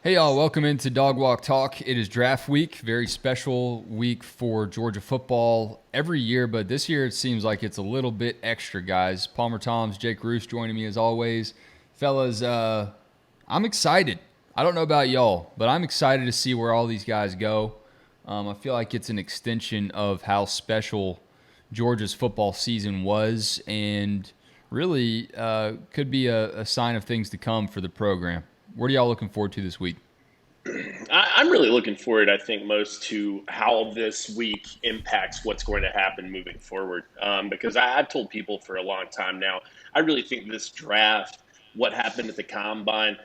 Hey y'all, welcome into Dog Walk Talk. It is draft week, very special week for Georgia football every year, but this year it seems like it's a little bit extra, guys. Palmer Toms, Jake Roos joining me as always. Fellas, I'm excited. I don't know about y'all, but I'm excited to see where all these guys go. I feel like it's an extension of how special Georgia's football season was and really could be a sign of things to come for the program. What are y'all looking forward to this week? I'm really looking forward, I think, most to how this week impacts what's going to happen moving forward. Because I've told people for a long time now, I really think this draft, what happened at the combine,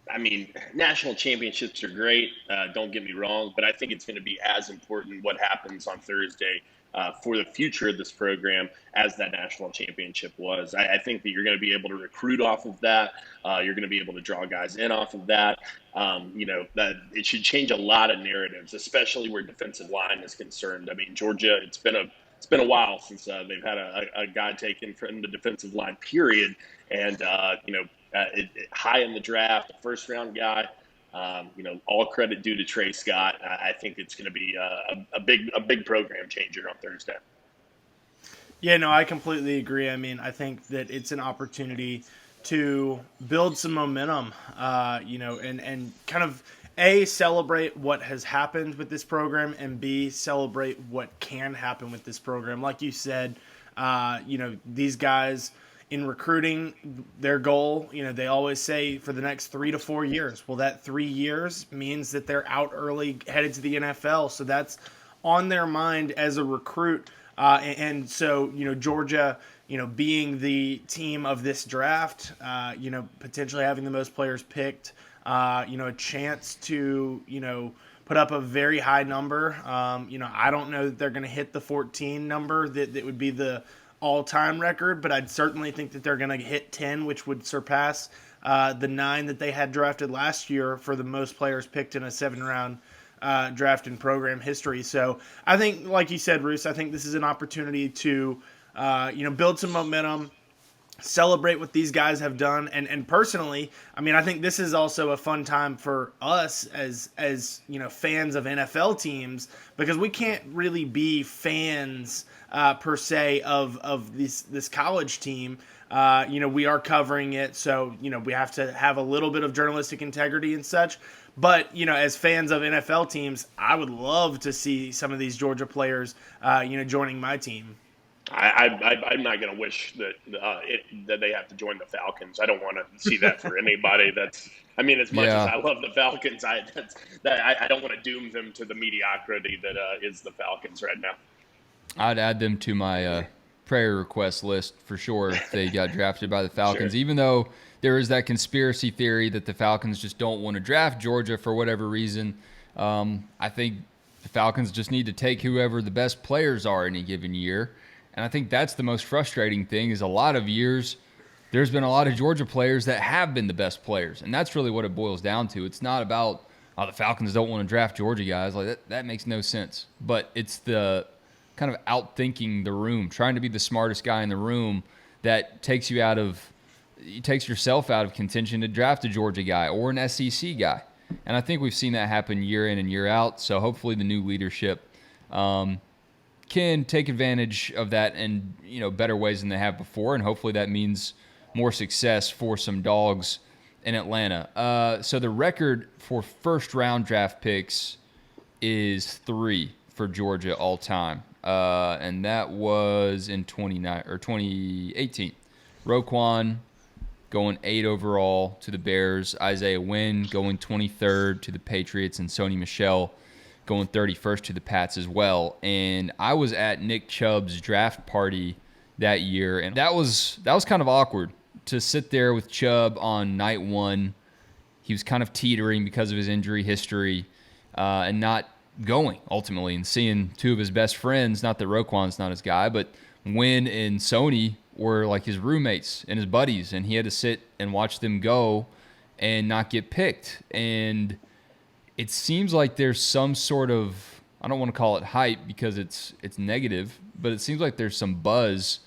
I mean, national championships are great. Don't get me wrong, but I think it's going to be as important what happens on Thursday for the future of this program as that national championship was. I think that you're going to be able to recruit off of that. You're going to be able to draw guys in off of that. That it should change a lot of narratives, especially where defensive line is concerned. I mean, Georgia, it's been a while since they've had a guy taken from the defensive line, period. And high in the draft, a first round guy. All credit due to Trey Scott. I think it's going to be a big program changer on Thursday. Yeah, no, I completely agree. I mean, I think that it's an opportunity to build some momentum, and kind of A, celebrate what has happened with this program, and B, celebrate what can happen with this program. Like you said, these guys in recruiting, their goal, they always say for the next 3 to 4 years. Well, that 3 years means that they're out early, headed to the NFL. So that's on their mind as a recruit. And so, Georgia, being the team of this draft, potentially having the most players picked, a chance to, put up a very high number. I don't know that they're going to hit the 14 number that would be the all-time record, but I'd certainly think that they're going to hit 10, which would surpass the 9 that they had drafted last year for the most players picked in a 7-round draft in program history. So I think, like you said, Roos, I think this is an opportunity to, build some momentum, celebrate what these guys have done. And personally, I mean, I think this is also a fun time for us as fans of NFL teams, because we can't really be fans per se of this college team. We are covering it, so we have to have a little bit of journalistic integrity and such. But as fans of NFL teams, I would love to see some of these Georgia players, joining my team. I'm not going to wish that they have to join the Falcons. I don't want to see that for anybody. As much as Yeah, I love the Falcons, I don't want to doom them to the mediocrity that is the Falcons right now. I'd add them to my prayer request list for sure if they got drafted by the Falcons, Sure. even though there is that conspiracy theory that the Falcons just don't want to draft Georgia for whatever reason. I think the Falcons just need to take whoever the best players are any given year. And I think that's the most frustrating thing is a lot of years there's been a lot of Georgia players that have been the best players. And that's really what it boils down to. It's not about, the Falcons don't want to draft Georgia guys. Like that makes no sense. But it's the kind of outthinking the room, trying to be the smartest guy in the room that takes yourself out of contention to draft a Georgia guy or an SEC guy. And I think we've seen that happen year in and year out. So hopefully the new leadership can take advantage of that in better ways than they have before, and hopefully that means more success for some dogs in Atlanta. So the record for first-round draft picks is 3 for Georgia all time, and that was in 2018. Roquan going 8 overall to the Bears, Isaiah Wynn going 23rd to the Patriots, and Sony Michel going 31st to the Pats as well. And I was at Nick Chubb's draft party that year, and that was kind of awkward to sit there with Chubb on night 1. He was kind of teetering because of his injury history and not going ultimately, and seeing 2 of his best friends, not that Roquan's not his guy, but Wynn and Sony were like his roommates and his buddies, and he had to sit and watch them go and not get picked. And it seems like there's some sort of, I don't want to call it hype because it's negative, but it seems like there's some buzz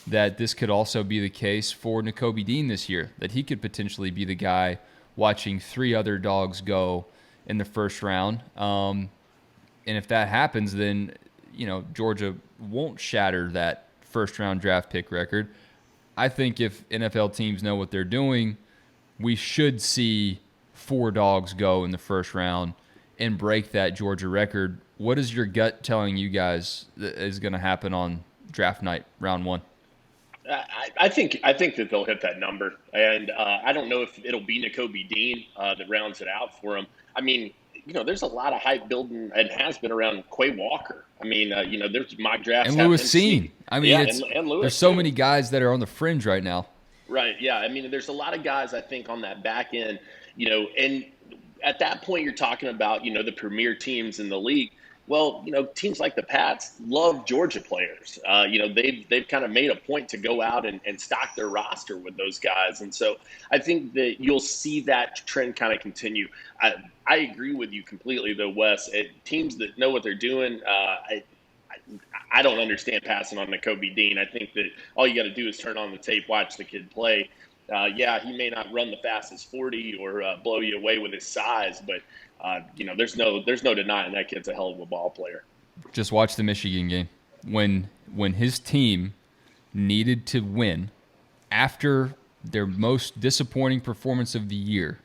that this could also be the case for Nakobe Dean this year, that he could potentially be the guy watching 3 other dogs go in the first round. And if that happens, then, Georgia won't shatter that first round draft pick record. I think if NFL teams know what they're doing, we should see 4 dogs go in the first round and break that Georgia record. What is your gut telling you guys that is going to happen on draft night, round 1? I think that they'll hit that number, and I don't know if it'll be Nakobe Dean that rounds it out for him. I mean, there's a lot of hype building and has been around Quay Walker. I mean, there's mock drafts and Lewis Seen. I mean, and Lewis, there's so many guys that are on the fringe right now. Right. Yeah. I mean, there's a lot of guys I think on that back end. And at that point, you're talking about the premier teams in the league. Well, teams like the Pats love Georgia players. They've kind of made a point to go out and stock their roster with those guys. And so I think that you'll see that trend kind of continue. I agree with you completely, though, Wes. Teams that know what they're doing, I don't understand passing on Nakobe Dean. I think that all you got to do is turn on the tape, watch the kid play. He may not run the fastest 40 or blow you away with his size, but there's no denying that kid's a hell of a ball player. Just watch the Michigan game. When his team needed to win after their most disappointing performance of the year,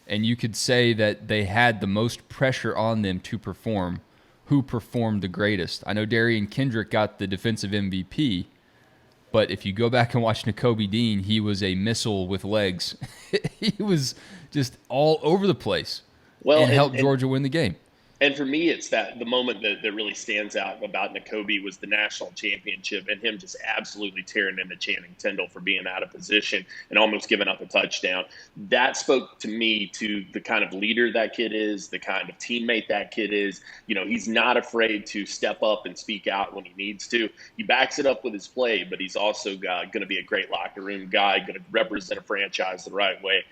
and you could say that they had the most pressure on them to perform, who performed the greatest? I know Darian Kendrick got the defensive MVP, but if you go back and watch Nakobe Dean, he was a missile with legs. He was just all over the place and helped Georgia win the game. And for me, it's the moment that really stands out about Nakobe was the national championship and him just absolutely tearing into Channing Tindall for being out of position and almost giving up a touchdown. That spoke to me to the kind of leader that kid is, the kind of teammate that kid is. He's not afraid to step up and speak out when he needs to. He backs it up with his play, but he's also going to be a great locker room guy, going to represent a franchise the right way.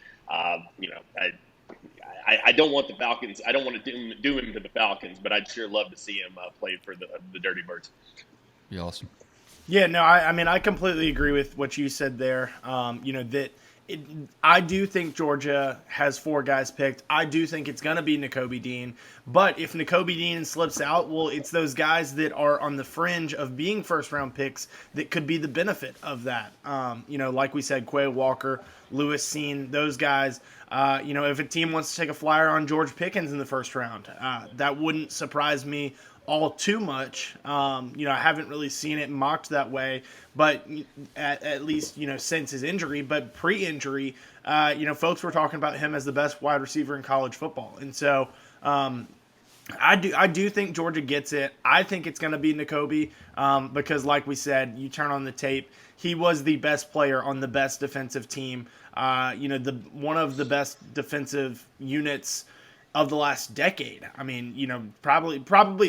I don't want the Falcons. I don't want to do him to the Falcons, but I'd sure love to see him play for the Dirty Birds. Be awesome. Yeah, no, I mean, I completely agree with what you said there. I do think Georgia has 4 guys picked. I do think it's going to be Nakobe Dean. But if Nakobe Dean slips out, well, it's those guys that are on the fringe of being first-round picks that could be the benefit of that. Like we said, Quay Walker, Lewis Seen, those guys. If a team wants to take a flyer on George Pickens in the first round, that wouldn't surprise me all too much. I haven't really seen it mocked that way, but at least, since his injury, but pre-injury, folks were talking about him as the best wide receiver in college football. And so, I do think Georgia gets it. I think it's going to be Nakobe, because like we said, you turn on the tape, he was the best player on the best defensive team. One of the best defensive units of the last decade. I mean, probably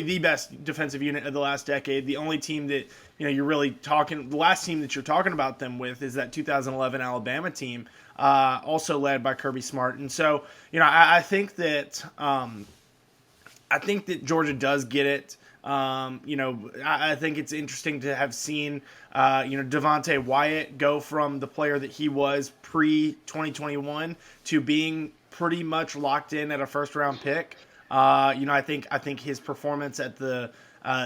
the best defensive unit of the last decade. The only team that, you're really talking, the last team that you're talking about them with is that 2011 Alabama team, also led by Kirby Smart. And so, I think that Georgia does get it. I think it's interesting to have seen, Devontae Wyatt go from the player that he was pre-2021 to being pretty much locked in at a first-round pick. I think his performance at the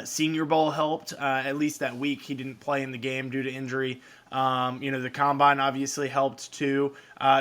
Senior Bowl helped. At least that week, he didn't play in the game due to injury. The combine obviously helped too.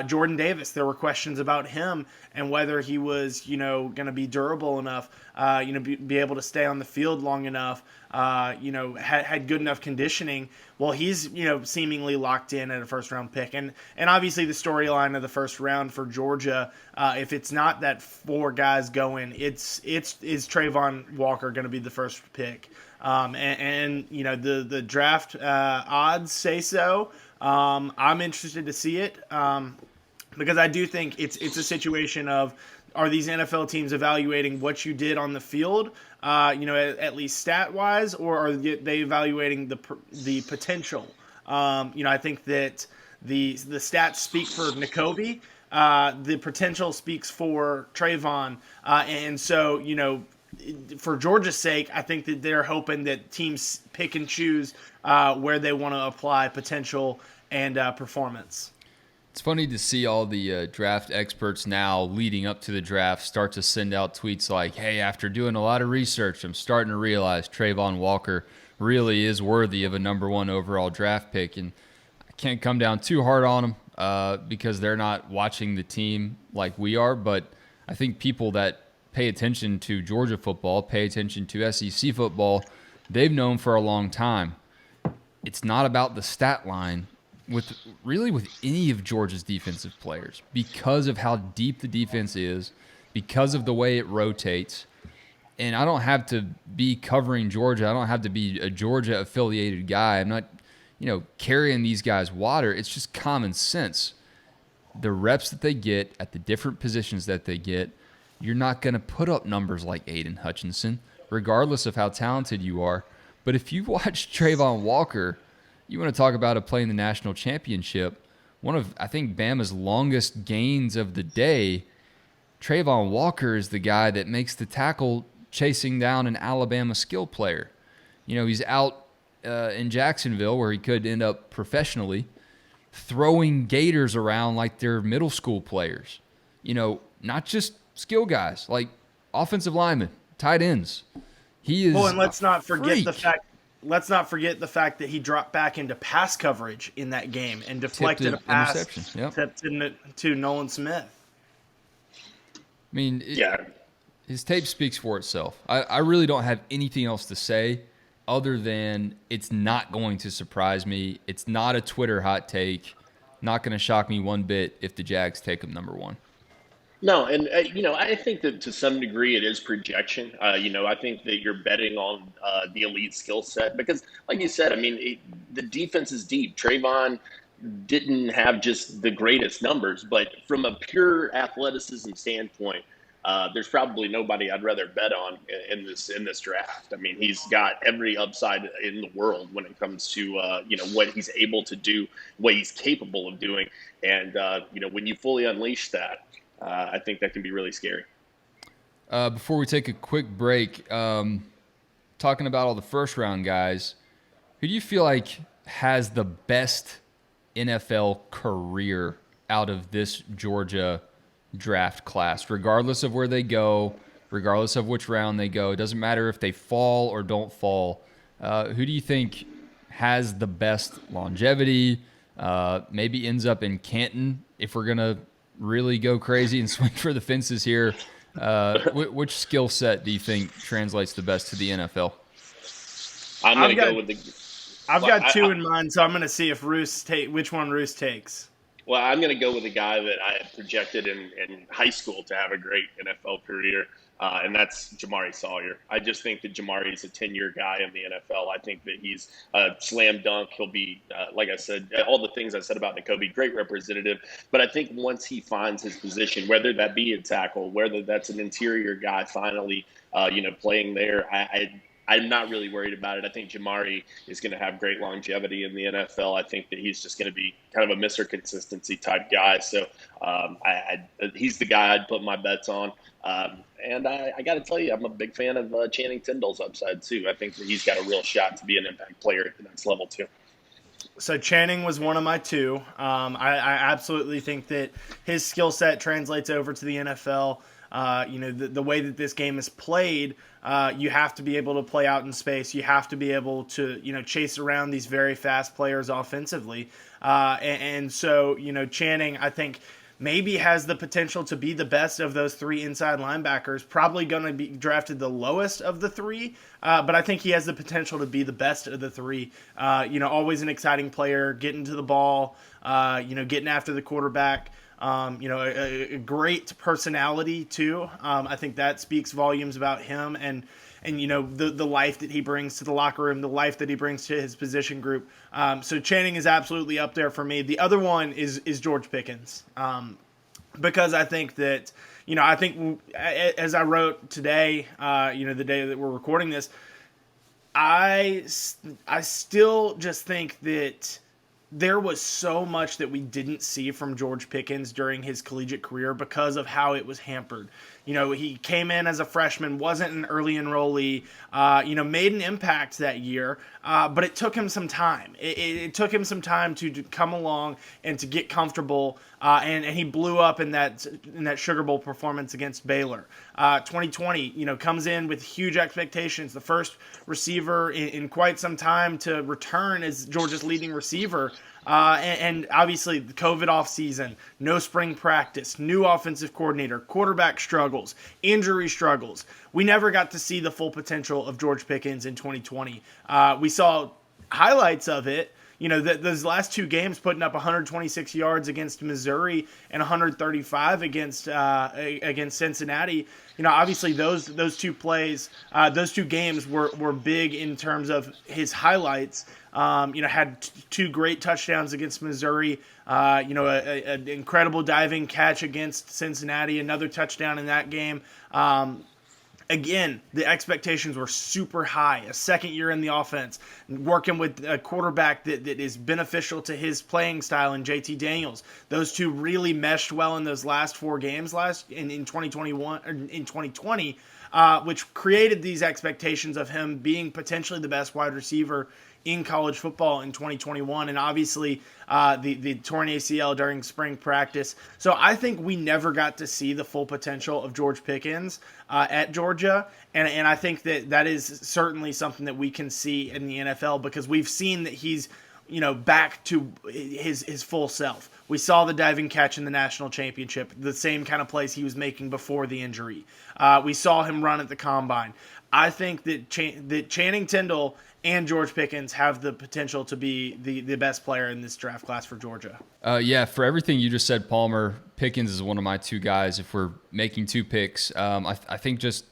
Jordan Davis, there were questions about him and whether he was, going to be durable enough, be able to stay on the field long enough, had good enough conditioning. Well, he's, seemingly locked in at a first round pick. And obviously the storyline of the first round for Georgia, if it's not that 4 guys going, is Trayvon Walker going to be the first pick? The draft odds say so. I'm interested to see it because I do think it's a situation of, are these NFL teams evaluating what you did on the field, at least stat wise, or are they evaluating the potential? I think that the stats speak for Nakobe. The potential speaks for Trayvon, and so for Georgia's sake, I think that they're hoping that teams pick and choose where they want to apply potential and performance. It's funny to see all the draft experts now leading up to the draft start to send out tweets like, hey, after doing a lot of research, I'm starting to realize Trayvon Walker really is worthy of a number 1 overall draft pick. And I can't come down too hard on them because they're not watching the team like we are. But I think people that pay attention to Georgia football, pay attention to SEC football, they've known for a long time. It's not about the stat line with any of Georgia's defensive players because of how deep the defense is, because of the way it rotates. And I don't have to be covering Georgia. I don't have to be a Georgia affiliated guy. I'm not, carrying these guys water. It's just common sense. The reps that they get at the different positions that they get, you're not going to put up numbers like Aiden Hutchinson, regardless of how talented you are. But if you watch Trayvon Walker, you want to talk about a play in the national championship, one of, I think, Bama's longest gains of the day, Trayvon Walker is the guy that makes the tackle chasing down an Alabama skill player. He's out in Jacksonville where he could end up professionally throwing gators around like they're middle school players. Not just skill guys, like offensive linemen, tight ends. He is and let's not forget freak. the fact that he dropped back into pass coverage in that game and deflected a pass to Nolan Smith. I mean, his tape speaks for itself. I really don't have anything else to say other than it's not going to surprise me. It's not a Twitter hot take. Not going to shock me one bit if the Jags take him number 1. No, and I think that to some degree it is projection. I think that you're betting on the elite skill set because, like you said, I mean, the defense is deep. Trayvon didn't have just the greatest numbers, but from a pure athleticism standpoint, there's probably nobody I'd rather bet on in this draft. I mean, he's got every upside in the world when it comes to what he's able to do, what he's capable of doing, and when you fully unleash that. I think that can be really scary. Before we take a quick break, talking about all the first-round guys, who do you feel like has the best NFL career out of this Georgia draft class, regardless of where they go, regardless of which round they go? It doesn't matter if they fall or don't fall. Who do you think has the best longevity, maybe ends up in Canton if we're going to really go crazy and swing for the fences here? Which skill set do you think translates the best to the NFL? I'm going to go with the. I've got two in mind, so I'm going to see if which one Roos takes. Well, I'm going to go with a guy that I had projected in high school to have a great NFL career, and that's Jamari Sawyer. I just think that Jamari is a 10-year guy in the NFL. I think that he's a slam dunk. He'll be, like I said, all the things I said about Nakobe, great representative. But I think once he finds his position, whether that be a tackle, whether that's an interior guy finally, playing there, I'm not really worried about it. I think Jamari is going to have great longevity in the NFL. I think that he's just going to be kind of a Mr. Consistency type guy. So he's the guy I'd put my bets on. And I got to tell you, I'm a big fan of Channing Tindall's upside too. I think that he's got a real shot to be an impact player at the next level too. So Channing was one of my two. I absolutely think that his skill set translates over to the NFL. The way that this game is played, you have to be able to play out in space. You have to be able to, chase around these very fast players offensively. And so, Channing, I think, maybe has the potential to be the best of those three inside linebackers. Probably going to be drafted the lowest of the three, but I think he has the potential to be the best of the three. Always an exciting player, getting to the ball, getting after the quarterback. A great personality too. I think that speaks volumes about him and the life that he brings to the locker room, the life that he brings to his position group. So Channing is absolutely up there for me. The other one is George Pickens, because I think that as I wrote today, the day that we're recording this, I still just think that there was so much that we didn't see from George Pickens during his collegiate career because of how it was hampered. He came in as a freshman, wasn't an early enrollee, made an impact that year, but it took him some time. It took him some time to come along and to get comfortable, and he blew up in that Sugar Bowl performance against Baylor. 2020, comes in with huge expectations. The first receiver in quite some time to return as Georgia's leading receiver. And obviously the COVID offseason, no spring practice, new offensive coordinator, quarterback struggles, injury struggles. We never got to see the full potential of George Pickens in 2020. We saw highlights of it. Those last two games, putting up 126 yards against Missouri and 135 against Cincinnati. Obviously those two plays, those two games were big in terms of his highlights. Had two great touchdowns against Missouri. An incredible diving catch against Cincinnati, another touchdown in that game. Again, the expectations were super high. A second year in the offense, working with a quarterback that is beneficial to his playing style in JT Daniels. Those two really meshed well in those last four games in 2020, which created these expectations of him being potentially the best wide receiver in college football in 2021, and obviously the torn ACL during spring practice. So I think we never got to see the full potential of George Pickens at Georgia, and I think that is certainly something that we can see in the NFL, because we've seen that he's back to his full self. We saw the diving catch in the national championship, the same kind of plays he was making before the injury. We saw him run at the combine. I think that Channing Tindall and George Pickens have the potential to be the best player in this draft class for Georgia. For everything you just said, Palmer, Pickens is one of my two guys if we're making two picks. I think just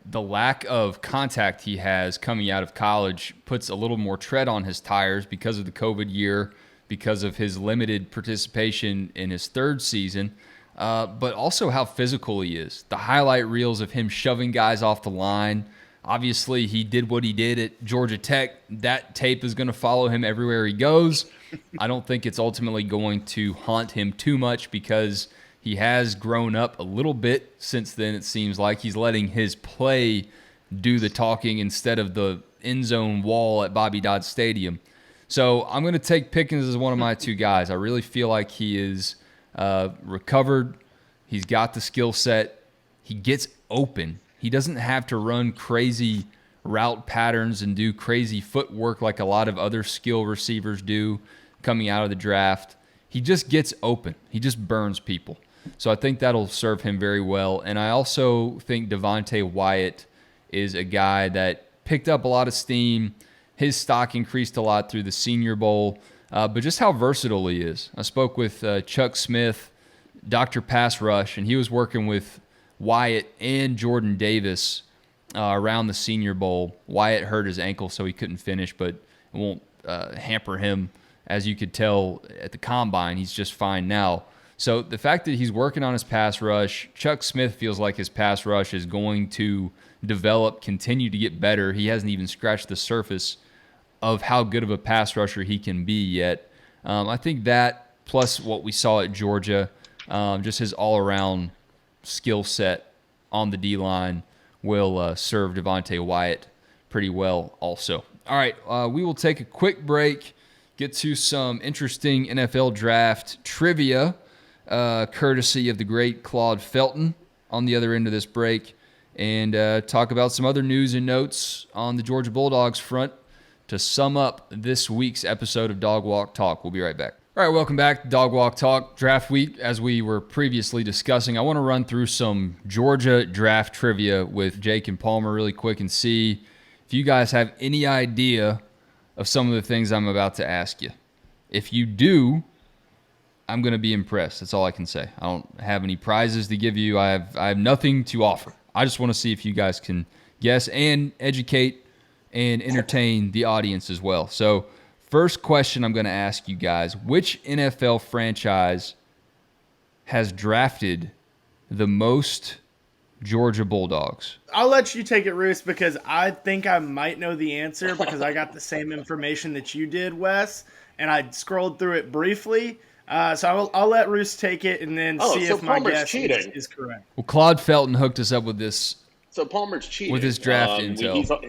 the lack of contact he has coming out of college puts a little more tread on his tires because of the COVID year, because of his limited participation in his third season, but also how physical he is. The highlight reels of him shoving guys off the line. Obviously, he did what he did at Georgia Tech. That tape is going to follow him everywhere he goes. I don't think it's ultimately going to haunt him too much because he has grown up a little bit since then. It seems like he's letting his play do the talking instead of the end zone wall at Bobby Dodd Stadium. So I'm going to take Pickens as one of my two guys. I really feel like he is recovered. He's got the skill set. He gets open. He doesn't have to run crazy route patterns and do crazy footwork like a lot of other skill receivers do coming out of the draft. He just gets open. He just burns people. So I think that'll serve him very well. And I also think Devontae Wyatt is a guy that picked up a lot of steam. His stock increased a lot through the Senior Bowl, but just how versatile he is. I spoke with Chuck Smith, Dr. Pass Rush, and he was working with Wyatt and Jordan Davis around the Senior Bowl. Wyatt hurt his ankle, so he couldn't finish, but it won't hamper him. As you could tell at the Combine, he's just fine now. So the fact that he's working on his pass rush, Chuck Smith feels like his pass rush is going to develop, continue to get better. He hasn't even scratched the surface of how good of a pass rusher he can be yet. I think that, plus what we saw at Georgia, just his all-around skill set on the D-line will serve Devontae Wyatt pretty well also. All right, we will take a quick break, get to some interesting NFL draft trivia, courtesy of the great Claude Felton on the other end of this break, and talk about some other news and notes on the Georgia Bulldogs front to sum up this week's episode of Dog Walk Talk. We'll be right back. All right, welcome back to Dog Walk Talk Draft Week. As we were previously discussing, I want to run through some Georgia draft trivia with Jake and Palmer really quick and see if you guys have any idea of some of the things I'm about to ask you. If you do, I'm going to be impressed. That's all I can say. I don't have any prizes to give you. I have nothing to offer. I just want to see if you guys can guess and educate and entertain the audience as well. So, first question I'm going to ask you guys, which NFL franchise has drafted the most Georgia Bulldogs? I'll let you take it, Roos, because I think I might know the answer because I got the same information that you did, Wes, and I scrolled through it briefly. So I'll let Roos take it and then Oh, see so if my Palmer's guess cheating. is correct. Well, Claude Felton hooked us up with this So Palmer's cheating with his draft intel.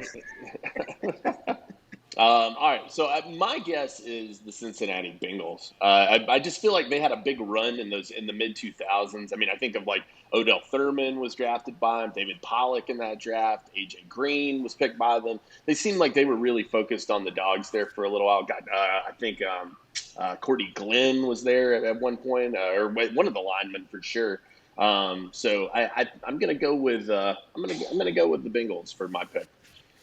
All right, so my guess is the Cincinnati Bengals. I just feel like they had a big run in the mid 2000s. I mean, I think of like Odell Thurman was drafted by them, David Pollock in that draft, AJ Green was picked by them. They seemed like they were really focused on the Dogs there for a little while. I think Cordy Glenn was there at one point, or one of the linemen for sure. So I'm gonna go with I'm gonna go with the Bengals for my pick.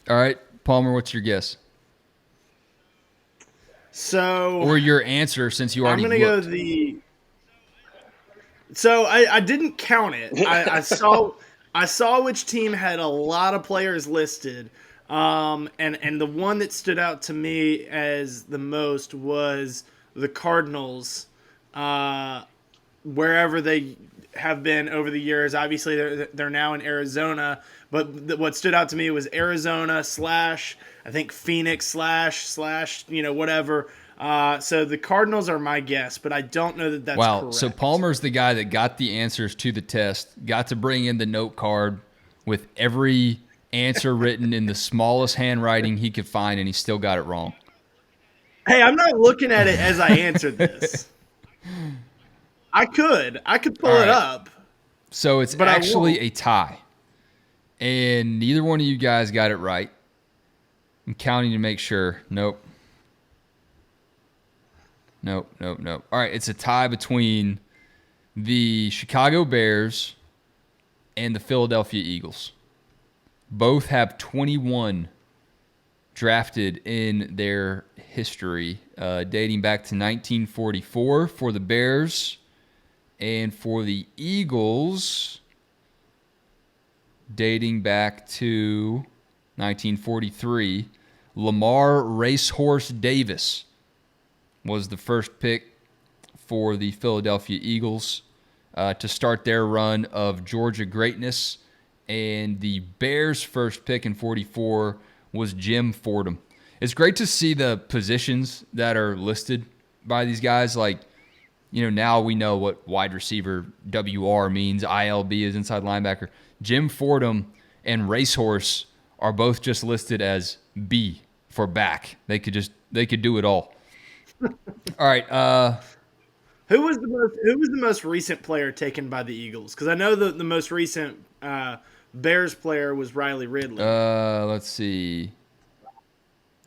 All right, Palmer, what's your guess? So, or your answer, since you already I'm gonna looked. go the. So I didn't count it. I saw which team had a lot of players listed, and the one that stood out to me as the most was the Cardinals, wherever they have been over the years. Obviously, they're now in Arizona, but what stood out to me was Arizona / I think Phoenix / whatever. So the Cardinals are my guess, but I don't know that that's correct. So Palmer's the guy that got the answers to the test, got to bring in the note card with every answer written in the smallest handwriting he could find, and he still got it wrong. Hey, I'm not looking at it as I answered this. I could pull it up. So it's actually a tie. And neither one of you guys got it right. I'm counting to make sure. Nope. All right, it's a tie between the Chicago Bears and the Philadelphia Eagles. Both have 21 drafted in their history, dating back to 1944 for the Bears, and for the Eagles, dating back to 1943, Lamar Racehorse Davis was the first pick for the Philadelphia Eagles to start their run of Georgia greatness. And the Bears' first pick in 44 was Jim Fordham. It's great to see the positions that are listed by these guys. Like, now we know what wide receiver WR means. ILB is inside linebacker. Jim Fordham and Racehorse are both just listed as B for back. They could do it all. All right. Who was the most recent player taken by the Eagles? Because I know the most recent Bears player was Riley Ridley. Let's see.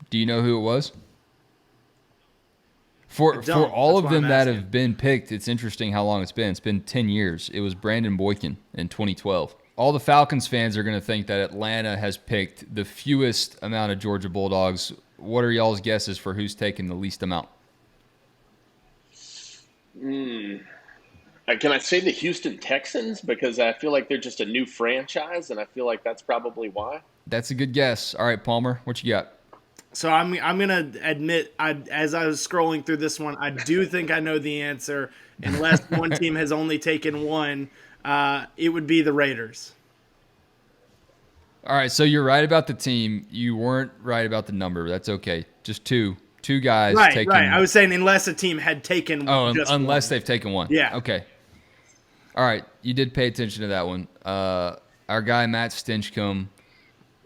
Do you know who it was? For all of them that have been picked, it's interesting how long it's been. It's been 10 years. It was Brandon Boykin in 2012. All the Falcons fans are going to think that Atlanta has picked the fewest amount of Georgia Bulldogs. What are y'all's guesses for who's taken the least amount? Can I say the Houston Texans? Because I feel like they're just a new franchise, and I feel like that's probably why. That's a good guess. All right, Palmer, what you got? So I'm gonna admit, as I was scrolling through this one, I do think I know the answer. Unless one team has only taken one, it would be the Raiders. All right, so you're right about the team. You weren't right about the number. That's okay. Just two guys taking. Right. I was saying unless a team had taken. Unless they've taken one. Yeah. Okay. All right, you did pay attention to that one. Our guy Matt Stinchcomb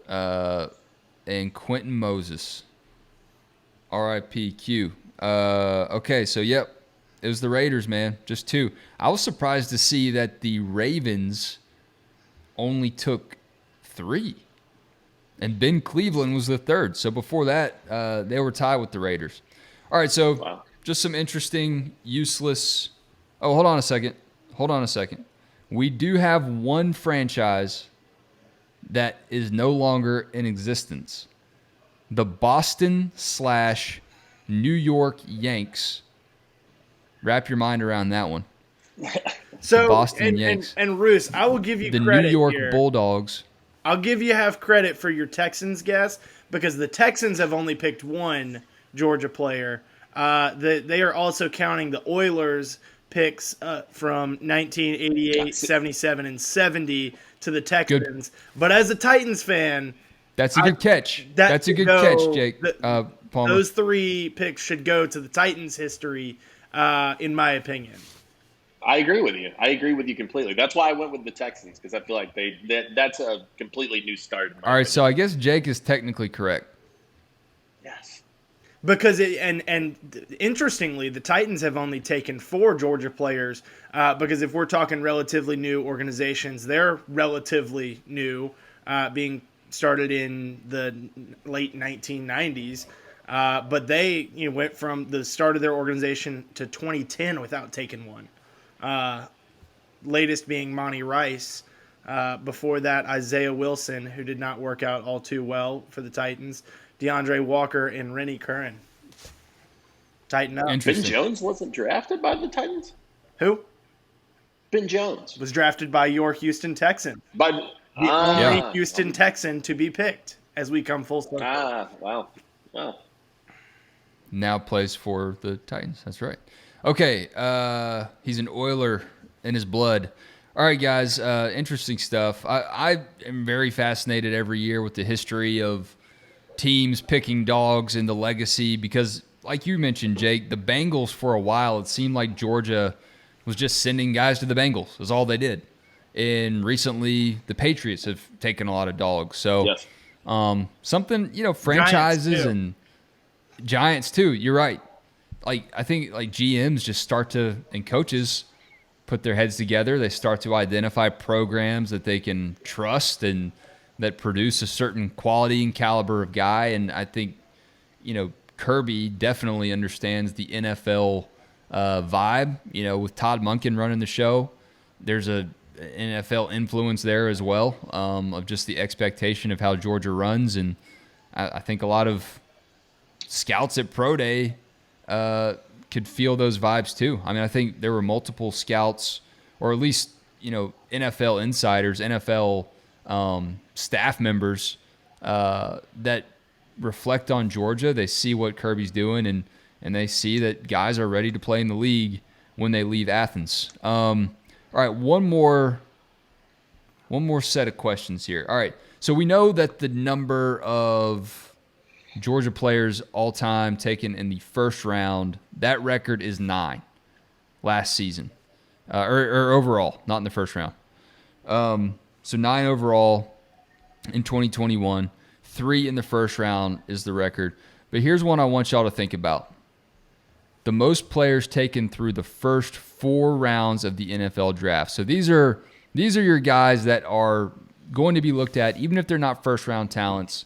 and Quentin Moses. R.I.P. Q. Okay, so yep, it was the Raiders, man. Just two. I was surprised to see that the Ravens only took 3. And Ben Cleveland was the third. So before that, they were tied with the Raiders. All right, so just some interesting, useless. Oh, hold on a second. We do have one franchise that is no longer in existence. The Boston/New York Yanks. Wrap your mind around that one. So, Boston Yanks. And Roos, I will give you the credit New York here. Bulldogs. I'll give you half credit for your Texans guess because the Texans have only picked one Georgia player. They are also counting the Oilers picks from 1988, 77, and 70 to the Texans. Good. But as a Titans fan, that's a good catch. That's a good catch, Jake. Palmer. Those 3 picks should go to the Titans' history. in my opinion. I agree with you. I agree with you completely. That's why I went with the Texans, because I feel like that's a completely new start. All right, so I guess Jake is technically correct. Yes. Because and interestingly, the Titans have only taken 4 Georgia players. Because if we're talking relatively new organizations, they're relatively new, being started in the late 1990s. But they went from the start of their organization to 2010 without taking one. Latest being Monty Rice. Before that, Isaiah Wilson, who did not work out all too well for the Titans. DeAndre Walker and Rennie Curran. Tighten up. Ben Jones wasn't drafted by the Titans? Who? Ben Jones. Was drafted by your Houston Texans. By the only Houston Texan to be picked as we come full circle. Wow. Now plays for the Titans. That's right. Okay, he's an Oiler in his blood. All right, guys, interesting stuff. I am very fascinated every year with the history of teams picking dogs and the legacy because, like you mentioned, Jake, the Bengals for a while, it seemed like Georgia was just sending guys to the Bengals. That's all they did. And recently, the Patriots have taken a lot of dogs. So yes. Something, franchises and Giants too. You're right. I think GMs just start to, and coaches put their heads together. They start to identify programs that they can trust and that produce a certain quality and caliber of guy. And I think, Kirby definitely understands the NFL vibe. With Todd Monken running the show, there's a NFL influence there as well, of just the expectation of how Georgia runs. And I think a lot of scouts at Pro Day could feel those vibes too. I mean, I think there were multiple scouts, or at least, NFL insiders, NFL staff members that reflect on Georgia. They see what Kirby's doing, and they see that guys are ready to play in the league when they leave Athens. All right, one more set of questions here. All right, so we know that the number of Georgia players all time taken in the first round, that record is 9 last season, or overall, not in the first round. So 9 overall in 2021, 3 in the first round is the record. But here's one I want y'all to think about. The most players taken through the first 4 rounds of the NFL draft. So these are your guys that are going to be looked at, even if they're not first round talents.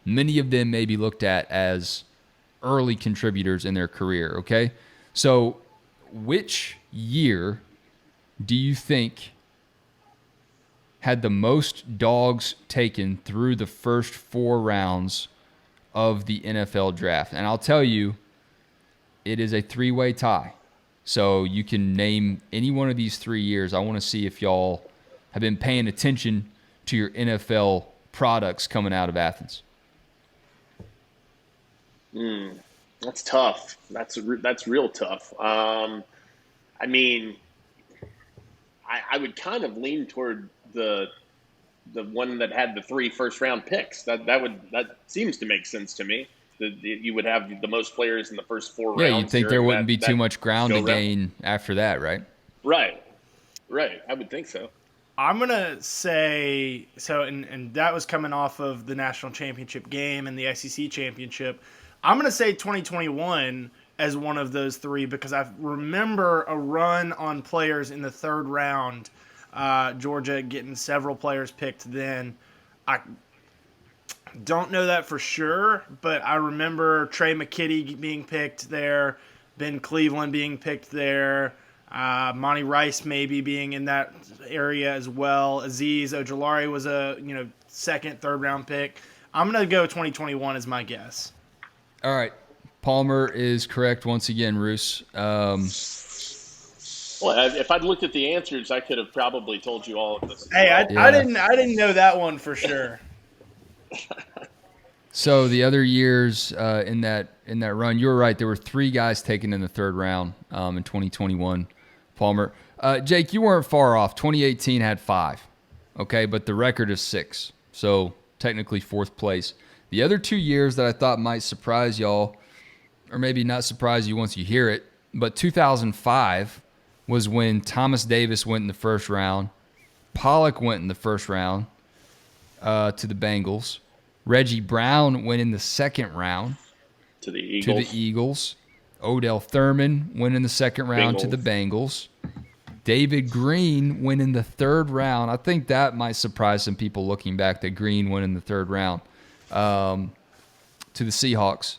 Many of them may be looked at as early contributors in their career, okay? So which year do you think had the most dogs taken through the first 4 rounds of the NFL draft? And I'll tell you, it is a 3-way tie. So you can name any one of these 3 years. I want to see if y'all have been paying attention to your NFL products coming out of Athens. That's tough. That's real tough. I mean, I would kind of lean toward the one that had the 3 first-round picks. That seems to make sense to me. That you would have the most players in the first 4 rounds. Yeah, you'd think there wouldn't be too much ground to gain after that, right? Right. I would think so. I'm going to say, and that was coming off of the national championship game and the SEC championship. I'm going to say 2021 as one of those 3 because I remember a run on players in the 3rd round, Georgia getting several players picked then. I don't know that for sure, but I remember Trey McKitty being picked there, Ben Cleveland being picked there, Monty Rice maybe being in that area as well. Azeez Ojulari was a 2nd, 3rd round pick. I'm going to go 2021 as my guess. All right. Palmer is correct once again, Roos. Well, if I'd looked at the answers, I could have probably told you all of this. Hey, I didn't know that one for sure. So the other years in that run, you were right. There were 3 guys taken in the 3rd round in 2021. Palmer, Jake, you weren't far off. 2018 had 5, okay, but the record is 6. So technically 4th place. The other 2 years that I thought might surprise y'all, or maybe not surprise you once you hear it, But 2005 was when Thomas Davis went in the first round. Pollock went in the first round to the Bengals. Reggie Brown went in the second round To the Eagles. Odell Thurman went in the second round to the Bengals. David Green went in the third round. I think that might surprise some people looking back that Green went in the third round to the Seahawks.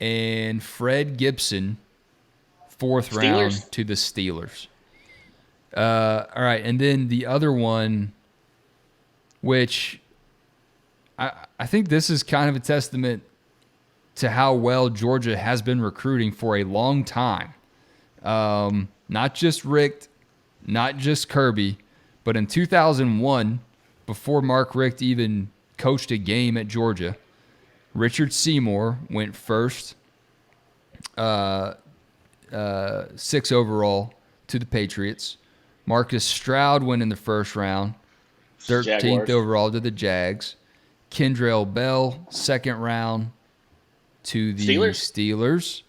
And Fred Gibson, fourth round to the Steelers. All right, and then the other one, which I think this is kind of a testament to how well Georgia has been recruiting for a long time. Not just Richt, not just Kirby, but in 2001, before Mark Richt even coached a game at Georgia, Richard Seymour went first, 6 overall to the Patriots. Marcus Stroud went in the first round, 13th overall to the Jags. Kendrell Bell, second round to the Steelers.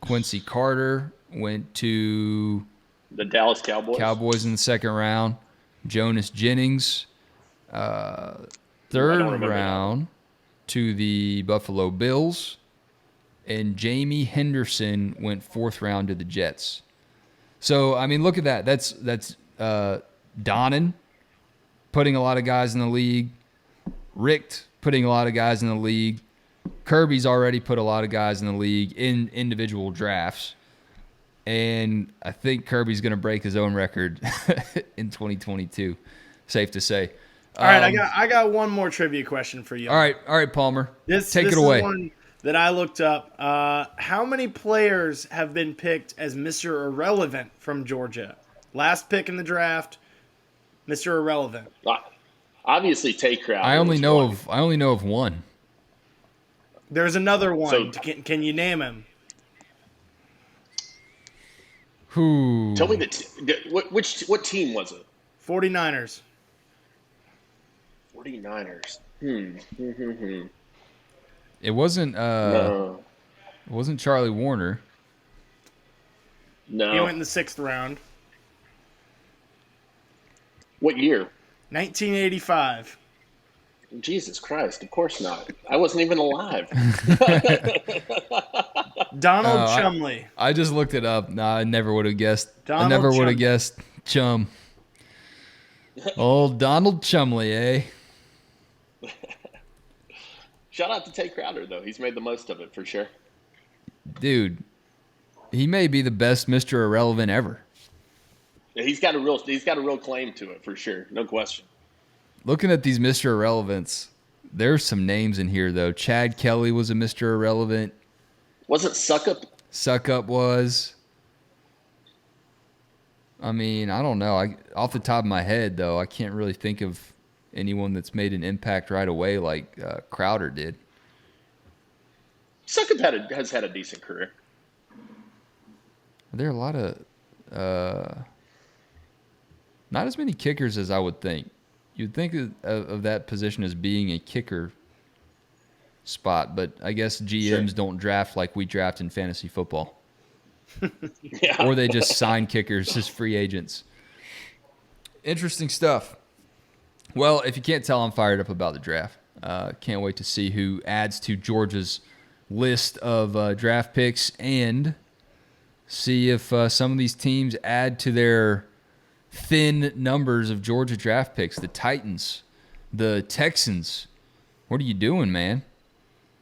Quincy Carter went to the Dallas Cowboys in the second round. Jonas Jennings, third round to the Buffalo Bills. And Jamie Henderson went fourth round to the Jets. So, I mean, look at that. That's Donnan putting a lot of guys in the league. Richt putting a lot of guys in the league. Kirby's already put a lot of guys in the league in individual drafts. And I think Kirby's going to break his own record in 2022. Safe to say. All right, I got one more trivia question for you. All right, Palmer. Take it This away. is one that I looked up. How many players have been picked as Mr. Irrelevant from Georgia? Last pick in the draft, Mr. Irrelevant. Obviously, Tay Crowder. I only know of one. There's another one. So, can you name him? Who? Tell me what team was it? 49ers. 49ers. It wasn't. No. It wasn't Charlie Warner. No. He went in the 6th round. What year? 1985. Jesus Christ! Of course not. I wasn't even alive. Donald Chumley. I just looked it up. No, I never would have guessed. Donald I never would Chumley. have guessed Chum. Old Donald Chumley, eh? Shout out to Tay Crowder though. He's made the most of it for sure. Dude, he may be the best Mr. Irrelevant ever. Yeah, he's got a real claim to it for sure. No question. Looking at these Mr. Irrelevants, there's some names in here though. Chad Kelly was a Mr. Irrelevant. Wasn't Suckup? Suckup was. I mean, I don't know. Off the top of my head though, I can't really think of anyone that's made an impact right away like Crowder did. Suckup has had a decent career. Are there a lot of not as many kickers as I would think. You'd think of that position as being a kicker spot, but I guess GMs don't draft like we draft in fantasy football. Yeah. Or they just sign kickers as free agents. Interesting stuff. Well, if you can't tell, I'm fired up about the draft. Can't wait to see who adds to Georgia's list of draft picks and see if some of these teams add to their thin numbers of Georgia draft picks. The Titans, the Texans. What are you doing, man?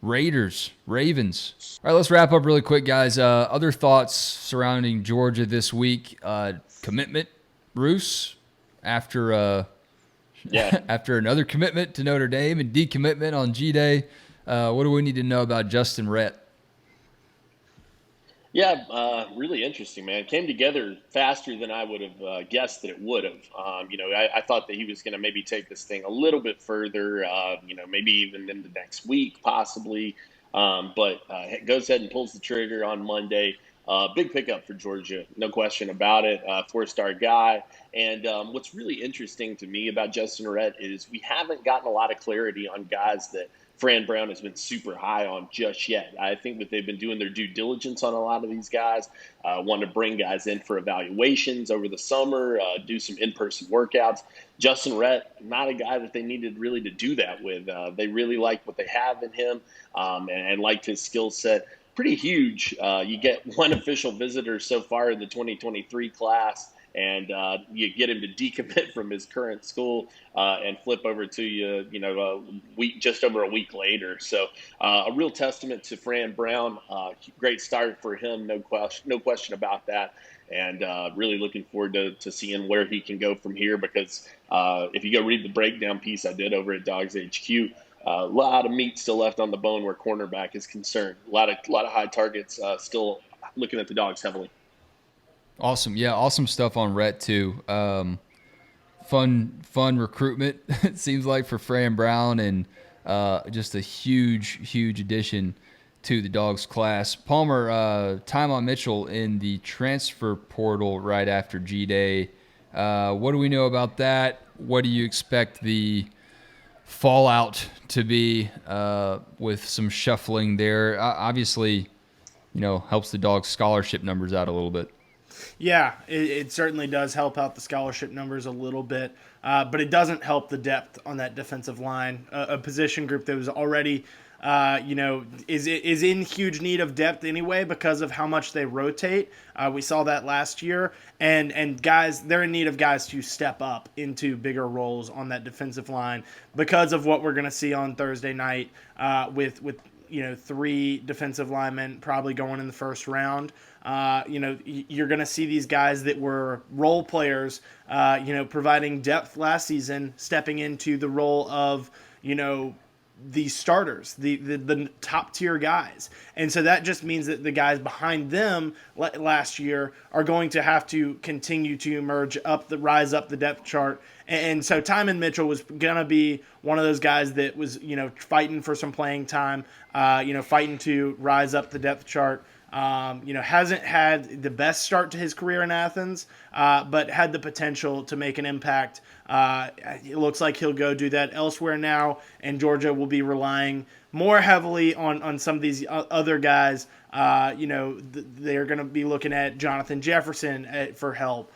Raiders, Ravens. All right, let's wrap up really quick, guys. Other thoughts surrounding Georgia this week. Commitment, Bruce, after after another commitment to Notre Dame and decommitment on G-Day. What do we need to know about Justin Rhett? Yeah, really interesting, man. Came together faster than I would have guessed that it would have. I thought that he was going to maybe take this thing a little bit further, maybe even into next week, possibly. But goes ahead and pulls the trigger on Monday. Big pickup for Georgia, no question about it. 4-star guy. And what's really interesting to me about Justin Rhett is we haven't gotten a lot of clarity on guys that Fran Brown has been super high on just yet. I think that they've been doing their due diligence on a lot of these guys, want to bring guys in for evaluations over the summer, do some in-person workouts. Justin Rhett, not a guy that they needed really to do that with. They really liked what they have in him and liked his skill set. Pretty huge. You get one official visitor so far in the 2023 class, and you get him to decommit from his current school and flip over to you, just over a week later. So a real testament to Fran Brown. Great start for him, no question about that. And really looking forward to seeing where he can go from here, because if you go read the breakdown piece I did over at DawgsHQ, a lot of meat still left on the bone where cornerback is concerned. A lot of high targets still looking at the Dogs heavily. Awesome. Yeah, awesome stuff on Rhett too. Fun recruitment, it seems like, for Fran Brown, and just a huge addition to the Dogs class. Palmer, Trayvon Mitchell in the transfer portal right after G-Day. What do we know about that? What do you expect the fallout to be with some shuffling there? Obviously, helps the Dogs scholarship numbers out a little bit. Yeah, it certainly does help out the scholarship numbers a little bit, but it doesn't help the depth on that defensive line, a position group that was already, is in huge need of depth anyway because of how much they rotate. We saw that last year, and guys, they're in need of guys to step up into bigger roles on that defensive line because of what we're going to see on Thursday night with 3 defensive linemen probably going in the first round. You're going to see these guys that were role players, providing depth last season, stepping into the role of, the starters, the top tier guys. And so that just means that the guys behind them last year are going to have to continue to rise up the depth chart. And so Trayvon Mitchell was going to be one of those guys that was, fighting for some playing time, fighting to rise up the depth chart. Hasn't had the best start to his career in Athens, but had the potential to make an impact. It looks like he'll go do that elsewhere now, and Georgia will be relying more heavily on some of these other guys. They're going to be looking at Jonathan Jefferson for help,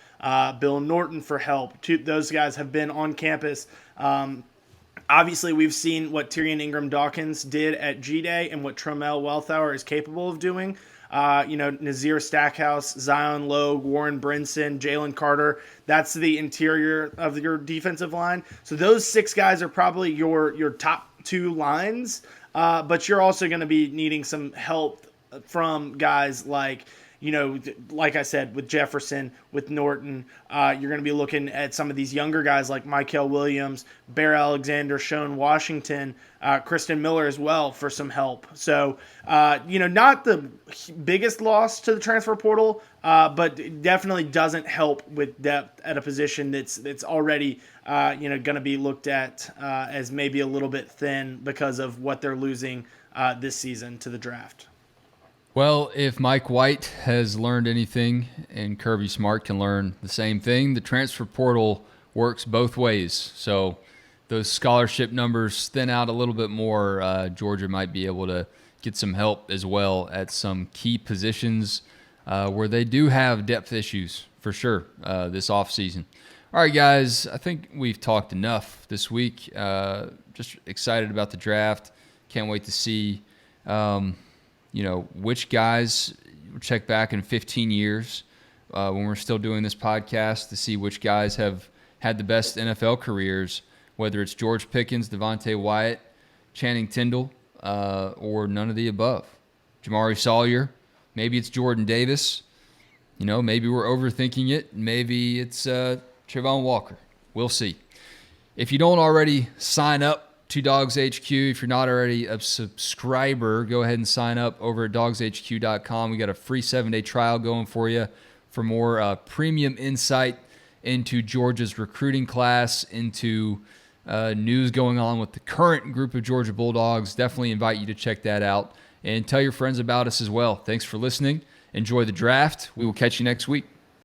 Bill Norton for help. Those guys have been on campus. Obviously, we've seen what Tyrion Ingram-Dawkins did at G-Day and what Tramel Wellthour is capable of doing. Nazir Stackhouse, Zion Logue, Warren Brinson, Jalen Carter. That's the interior of your defensive line. So those 6 guys are probably your top 2 lines, but you're also going to be needing some help from guys like, like I said, with Jefferson, with Norton. You're going to be looking at some of these younger guys like Mykel Williams, Bear Alexander, Shone Washington, Kristen Miller as well for some help. So, not the biggest loss to the transfer portal, but it definitely doesn't help with depth at a position that's already, going to be looked at as maybe a little bit thin because of what they're losing this season to the draft. Well, if Mike White has learned anything and Kirby Smart can learn the same thing, the transfer portal works both ways. So those scholarship numbers thin out a little bit more. Georgia might be able to get some help as well at some key positions where they do have depth issues for sure this offseason. All right, guys, I think we've talked enough this week. Just excited about the draft. Can't wait to see which guys, check back in 15 years when we're still doing this podcast to see which guys have had the best NFL careers, whether it's George Pickens, Devontae Wyatt, Channing Tindall, or none of the above. Jamari Sawyer, maybe it's Jordan Davis. Maybe we're overthinking it. Maybe it's Trayvon Walker. We'll see. If you don't already sign up to DawgsHQ, if you're not already a subscriber, go ahead and sign up over at DawgsHQ.com. We got a free 7-day trial going for you for more premium insight into Georgia's recruiting class, into news going on with the current group of Georgia Bulldogs. Definitely invite you to check that out and tell your friends about us as well. Thanks for listening, Enjoy the draft. We will catch you next week.